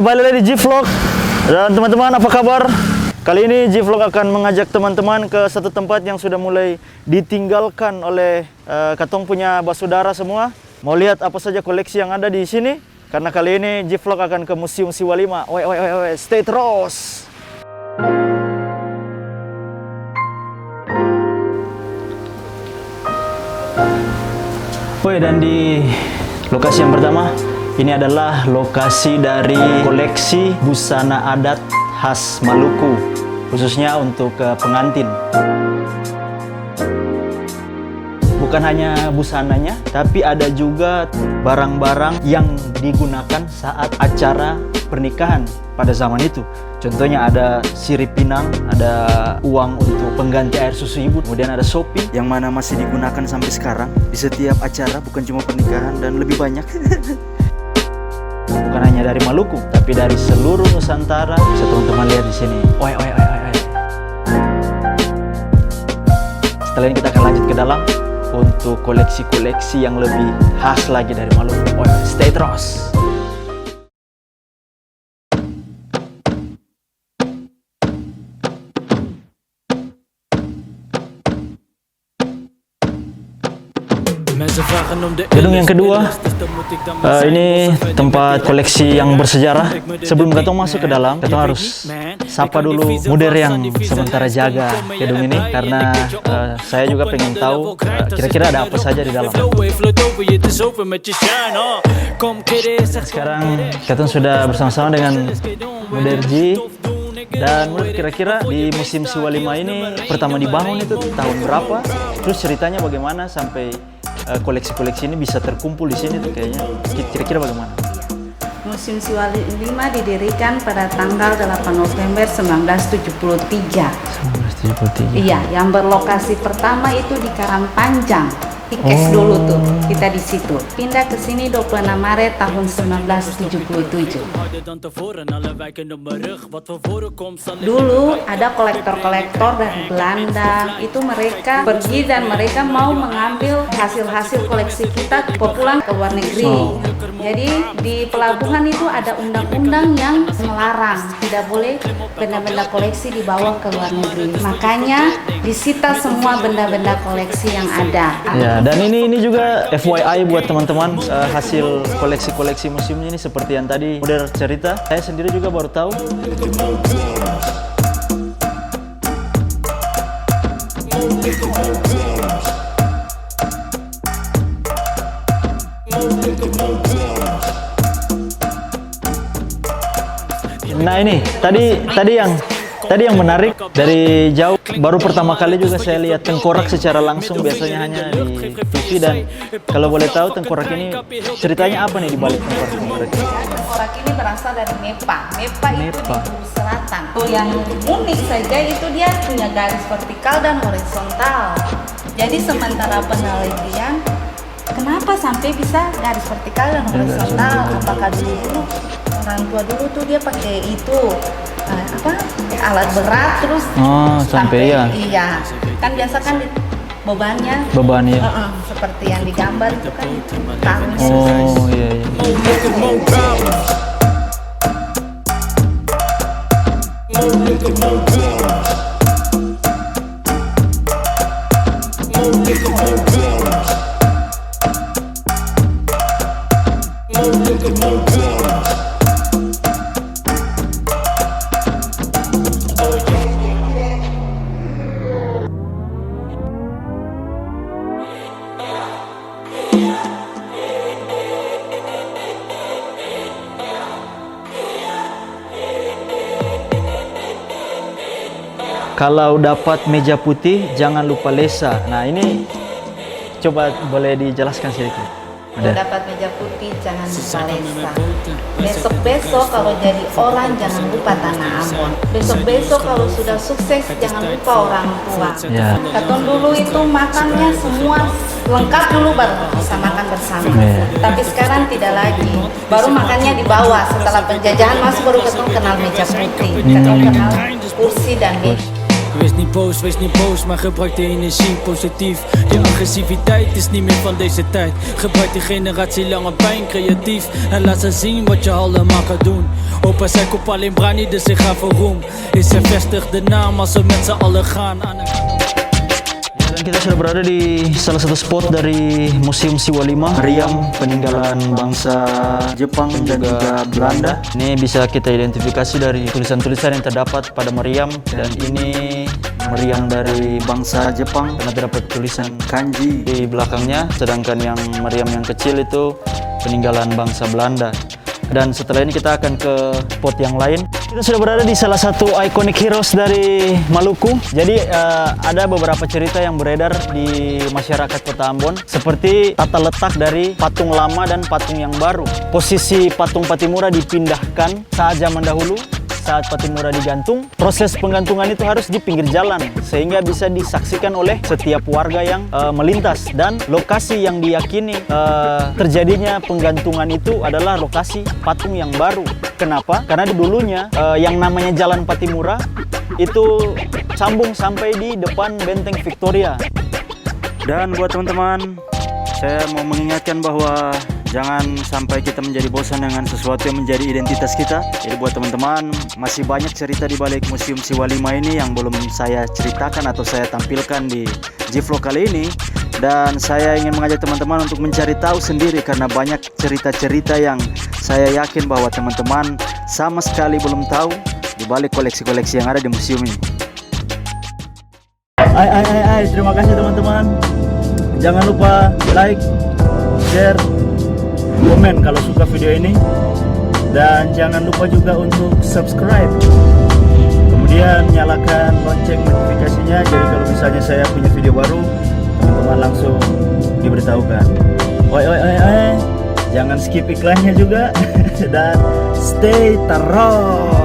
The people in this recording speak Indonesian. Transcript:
balik lagi di G-Vlog. Dan teman-teman, apa kabar? Kali ini G-Vlog akan mengajak teman-teman ke satu tempat yang sudah mulai ditinggalkan oleh katong punya basudara semua. Mau lihat apa saja koleksi yang ada di sini? Karena kali ini G-Vlog akan ke Museum Siwalima. Stay terus! Dan di lokasi yang pertama, ini adalah lokasi dari koleksi busana adat khas Maluku, khususnya untuk pengantin. Bukan hanya busananya, tapi ada juga barang-barang yang digunakan saat acara pernikahan pada zaman itu. Contohnya ada sirip pinang, ada uang untuk pengganti air susu ibu, kemudian ada sopi yang mana masih digunakan sampai sekarang di setiap acara, bukan cuma pernikahan, dan lebih banyak. Bukan hanya dari Maluku, tapi dari seluruh Nusantara. Bisa teman-teman lihat di sini. Setelah ini kita akan lanjut ke dalam untuk koleksi-koleksi yang lebih khas lagi dari Maluku. Stay terus! Gedung yang kedua, ini tempat koleksi yang bersejarah. Sebelum kita masuk ke dalam, kita harus sapa dulu muder yang sementara jaga gedung ini, karena saya juga pengen tahu kira-kira ada apa saja di dalam. Sekarang kita sudah bersama-sama dengan Muderji. Dan menurut kira-kira di Museum Siwalima ini pertama dibangun itu tahun berapa? Terus ceritanya bagaimana sampai koleksi-koleksi ini bisa terkumpul di sini tuh kayaknya. Kira-kira bagaimana? Museum Siwalima didirikan pada tanggal 8 November 1973. Iya, yang berlokasi pertama itu di Karangpanjang. Ikes dulu tuh, kita di situ. Pindah ke sini 26 Maret tahun 1977. Dulu ada kolektor-kolektor dari Belanda, itu mereka pergi dan mereka mau mengambil hasil-hasil koleksi kita pulang ke luar negeri. Jadi di pelabuhan itu ada undang-undang yang melarang tidak boleh benda-benda koleksi dibawa ke luar negeri. Makanya disita semua benda-benda koleksi yang ada. Ya, dan ini juga FYI buat teman-teman, hasil koleksi-koleksi museum ini seperti yang tadi udah cerita. Saya sendiri juga baru tahu. Nah ini tadi yang menarik, dari jauh baru pertama kali juga saya lihat tengkorak secara langsung, biasanya hanya di TV. Dan kalau boleh tahu tengkorak ini ceritanya apa nih di balik tengkorak ini? Tengkorak ini berasal dari Mepa itu di Bulu Selatan. Yang unik saja itu dia punya garis vertikal dan horizontal. Jadi sementara penelitian kenapa sampai bisa garis vertikal dan horizontal? Apakah dulu orang tua dulu tuh dia pakai itu alat berat terus sampai ya? Iya, kan biasa kan bebannya seperti yang digambar itu kan tarus. Iya. Kalau dapat meja putih, jangan lupa lesa. Nah ini coba boleh dijelaskan sedikit. Kalau dapat meja putih, jangan lupa lesa. Besok-besok kalau jadi orang, jangan lupa tanah Ambon. Besok-besok kalau sudah sukses, jangan lupa orang tua. Katong dulu itu makannya semua lengkap dulu, baru bisa makan bersama. Tapi sekarang tidak lagi. Baru makannya di bawah. Setelah penjajahan masuk, baru katong kenal meja putih. Katong kenal kursi dan meja. wees niet boos, maar gebruik de energie positief. Je agressiviteit is niet meer van deze tijd. Gebruik die generatie lange pijn creatief en laat ze zien wat je allemaal kan doen. Opa zei koop alleen brani, dus ik ga voor roem. Is er vestig de naam als we met z'n allen gaan aan een... Dan kita sudah berada di salah satu spot dari Museum Siwa 5, meriam peninggalan bangsa Jepang dan juga Belanda. Ini bisa kita identifikasi dari tulisan-tulisan yang terdapat pada meriam, dan ini meriam dari bangsa Jepang karena terdapat tulisan kanji di belakangnya, sedangkan yang meriam yang kecil itu peninggalan bangsa Belanda. Dan setelah ini kita akan ke spot yang lain. Kita sudah berada di salah satu iconic heroes dari Maluku. Jadi ada beberapa cerita yang beredar di masyarakat Kota Ambon, seperti tata letak dari patung lama dan patung yang baru. Posisi patung Patimura dipindahkan saat zaman dahulu. Saat Patimura digantung, proses penggantungan itu harus di pinggir jalan sehingga bisa disaksikan oleh setiap warga yang melintas, dan lokasi yang diyakini terjadinya penggantungan itu adalah lokasi patung yang baru. Kenapa? Karena dulunya yang namanya Jalan Patimura itu sambung sampai di depan Benteng Victoria. Dan buat teman-teman, saya mau mengingatkan bahwa jangan sampai kita menjadi bosan dengan sesuatu yang menjadi identitas kita. Jadi buat teman-teman, masih banyak cerita di balik Museum Siwa 5 ini yang belum saya ceritakan atau saya tampilkan di G-Vlog kali ini. Dan saya ingin mengajak teman-teman untuk mencari tahu sendiri, karena banyak cerita-cerita yang saya yakin bahwa teman-teman sama sekali belum tahu di balik koleksi-koleksi yang ada di museum ini. Terima kasih teman-teman. Jangan lupa like, share, komen kalau suka video ini, dan jangan lupa juga untuk subscribe, kemudian nyalakan lonceng notifikasinya, jadi kalau misalnya saya punya video baru, teman-teman langsung diberitahukan. Jangan skip iklannya juga. Dan stay terus.